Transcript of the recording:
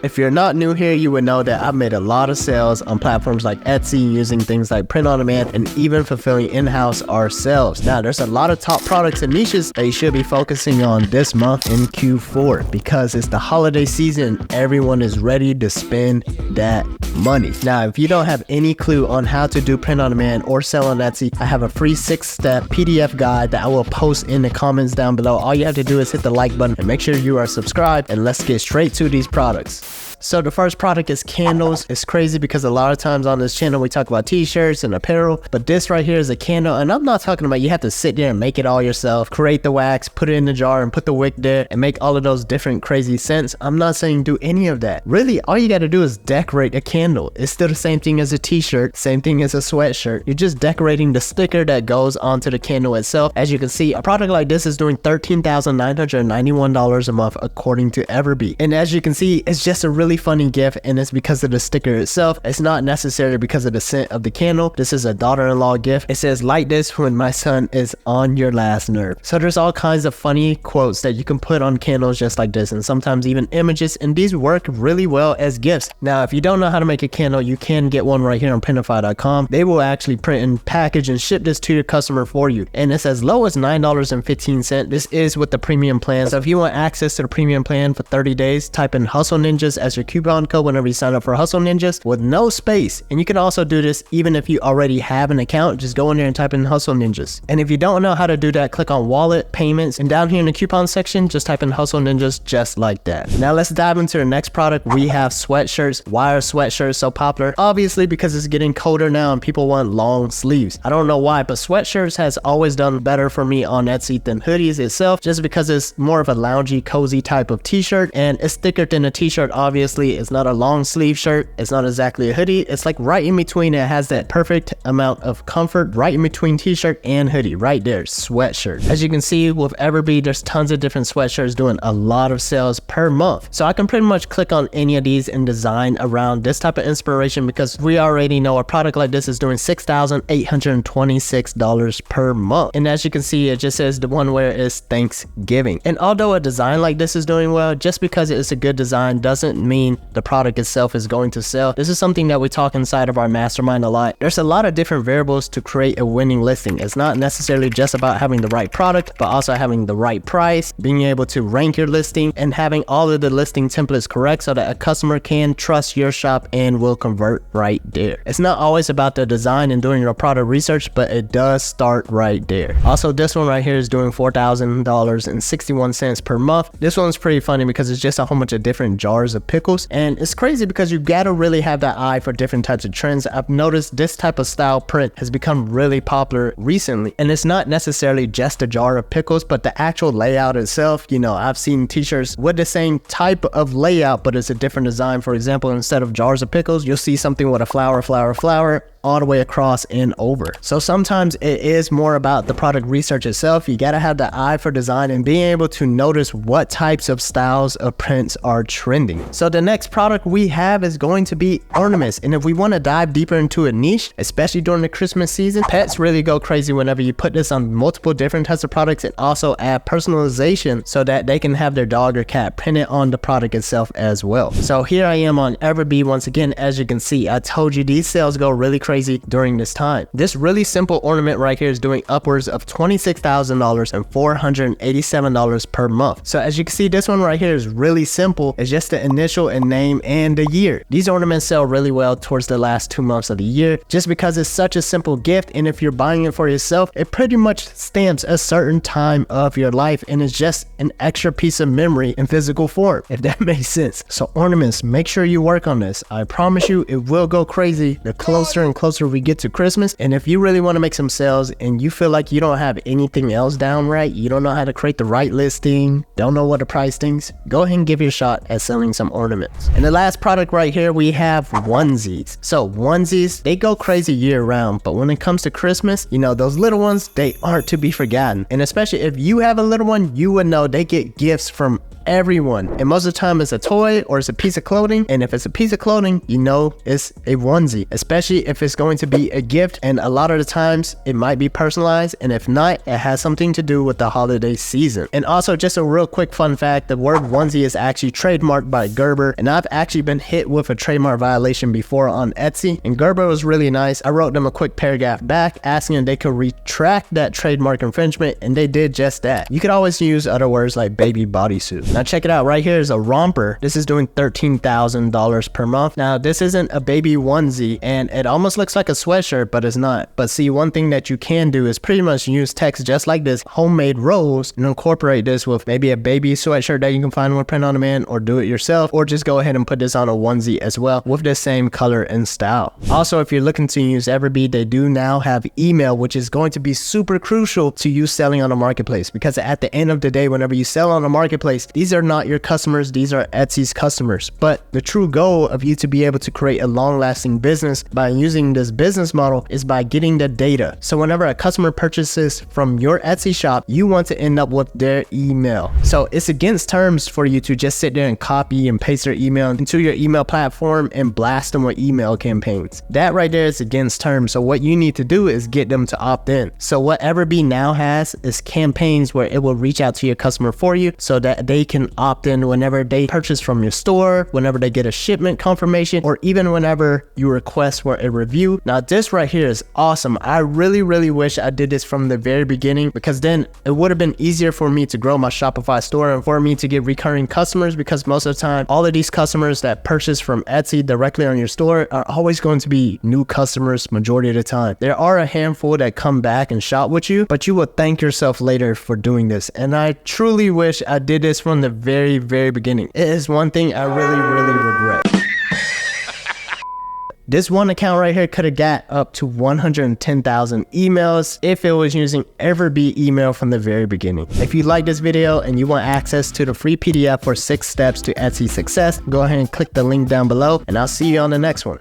If you're not new here, you would know that I've made a lot of sales on platforms like Etsy using things like print on demand and even fulfilling in-house ourselves. Now, there's a lot of top products and niches that you should be focusing on this month in Q4 because it's the holiday season. Everyone is ready to spend that money. Now, if you don't have any clue on how to do print on demand or sell on Etsy, I have a free 6-step PDF guide that I will post in the comments down below. All you have to do is hit the like button and make sure you are subscribed, and let's get straight to these products. So the first product is candles. It's crazy because a lot of times on this channel we talk about t-shirts and apparel, but this right here is a candle, and I'm not talking about you have to sit there and make it all yourself, create the wax, put it in the jar and put the wick there and make all of those different crazy scents. I'm not saying do any of that. Really, all you got to do is decorate a candle. It's still the same thing as a t-shirt, same thing as a sweatshirt. You're just decorating the sticker that goes onto the candle itself. As you can see, a product like this is doing $13,991 a month according to EverBee. And as you can see, it's just a really funny gift, and it's because of the sticker itself. It's not necessarily because of the scent of the candle. This is a daughter-in-law gift. It says, "Light this when my son is on your last nerve." So there's all kinds of funny quotes that you can put on candles just like this, and sometimes even images, and these work really well as gifts. Now, if you don't know how to make a candle, you can get one right here on printify.com. They will actually print and package and ship this to your customer for you, and it's as low as $9.15. This is with the premium plan. So if you want access to the premium plan for 30 days, type in Hustle Ninjas as your coupon code whenever you sign up for Hustle Ninjas with no space. And you can also do this even if you already have an account. Just go in there and type in Hustle Ninjas. And if you don't know how to do that, click on Wallet, Payments, and down here in the coupon section, just type in Hustle Ninjas just like that. Now let's dive into the next product. We have sweatshirts. Why are sweatshirts so popular? Obviously because it's getting colder now and people want long sleeves. I don't know why, but sweatshirts has always done better for me on Etsy than hoodies itself, just because it's more of a loungy, cozy type of t-shirt, and it's thicker than a t-shirt. Obviously, it's not a long sleeve shirt. It's not exactly a hoodie. It's like right in between. It has that perfect amount of comfort right in between t-shirt and hoodie right there. Sweatshirt. As you can see with EverBee, there's tons of different sweatshirts doing a lot of sales per month. So I can pretty much click on any of these and design around this type of inspiration, because we already know a product like this is doing $6,826 per month. And as you can see, it just says the one where it's Thanksgiving. And although a design like this is doing well, just because it's a good design doesn't mean the product itself is going to sell. This is something that we talk inside of our mastermind a lot. There's a lot of different variables to create a winning listing. It's not necessarily just about having the right product, but also having the right price, being able to rank your listing, and having all of the listing templates correct so that a customer can trust your shop and will convert right there. It's not always about the design and doing your product research, but it does start right there. Also, this one right here is doing $4,000.61 per month. This one's pretty funny because it's just a whole bunch of different jars of pickles, and it's crazy because you gotta really have that eye for different types of trends. I've noticed this type of style print has become really popular recently, and it's not necessarily just a jar of pickles, but the actual layout itself. You know, I've seen t-shirts with the same type of layout, but it's a different design. For example, instead of jars of pickles, you'll see something with a flower all the way across and over. So sometimes it is more about the product research itself. You gotta have the eye for design and being able to notice what types of styles of prints are trending. So the next product we have is going to be ornaments. And if we want to dive deeper into a niche, especially during the Christmas season, pets really go crazy whenever you put this on multiple different types of products, and also add personalization so that they can have their dog or cat printed on the product itself as well. So here I am on EverBee once again. As you can see, I told you these sales go really crazy during this time. This really simple ornament right here is doing upwards of $26,487 per month. So as you can see, this one right here is really simple. It's just the initial and name and the year. These ornaments sell really well towards the last 2 months of the year, just because it's such a simple gift. And if you're buying it for yourself, it pretty much stamps a certain time of your life, and it's just an extra piece of memory in physical form, if that makes sense. So ornaments, make sure you work on this. I promise you it will go crazy the closer and closer we get to Christmas. And if you really want to make some sales and you feel like you don't have anything else down right, you don't know how to create the right listing, don't know what to price things, go ahead and give your shot at selling some ornaments. And the last product right here, we have onesies. So onesies, they go crazy year round, but when it comes to Christmas, you know, those little ones, they aren't to be forgotten. And especially if you have a little one, you would know they get gifts from everyone. And most of the time it's a toy or it's a piece of clothing. And if it's a piece of clothing, you know it's a onesie, especially if it's going to be a gift. And a lot of the times it might be personalized. And if not, it has something to do with the holiday season. And also just a real quick fun fact, the word onesie is actually trademarked by Gerber. And I've actually been hit with a trademark violation before on Etsy. And Gerber was really nice. I wrote them a quick paragraph back asking if they could retract that trademark infringement. And they did just that. You could always use other words like baby bodysuit. Now check it out. Right here is a romper. This is doing $13,000 per month. Now this isn't a baby onesie and it almost looks like a sweatshirt, but it's not. But see, one thing that you can do is pretty much use text just like this, homemade rolls, and incorporate this with maybe a baby sweatshirt that you can find with print on demand, or do it yourself, or just go ahead and put this on a onesie as well with the same color and style. Also, if you're looking to use EverBee, they do now have email, which is going to be super crucial to you selling on a marketplace, because at the end of the day, whenever you sell on a marketplace, these are not your customers, these are Etsy's customers. But the true goal of you to be able to create a long-lasting business by using this business model is by getting the data. So whenever a customer purchases from your Etsy shop, you want to end up with their email. So it's against terms for you to just sit there and copy and paste their email into your email platform and blast them with email campaigns. That right there is against terms. So what you need to do is get them to opt in. So what EverBee now has is campaigns where it will reach out to your customer for you so that they can opt in whenever they purchase from your store, whenever they get a shipment confirmation, or even whenever you request for a review. Now this right here is awesome. I really wish I did this from the very beginning, because then it would have been easier for me to grow my Shopify store and for me to get recurring customers, because most of the time all of these customers that purchase from Etsy directly on your store are always going to be new customers majority of the time. There are a handful that come back and shop with you, but you will thank yourself later for doing this. And I truly wish I did this from the very beginning. It is one thing I really regret. This one account right here could have got up to 110,000 emails if it was using EverBee email from the very beginning. If you like this video and you want access to the free PDF for 6 steps to Etsy success, go ahead and click the link down below, and I'll see you on the next one.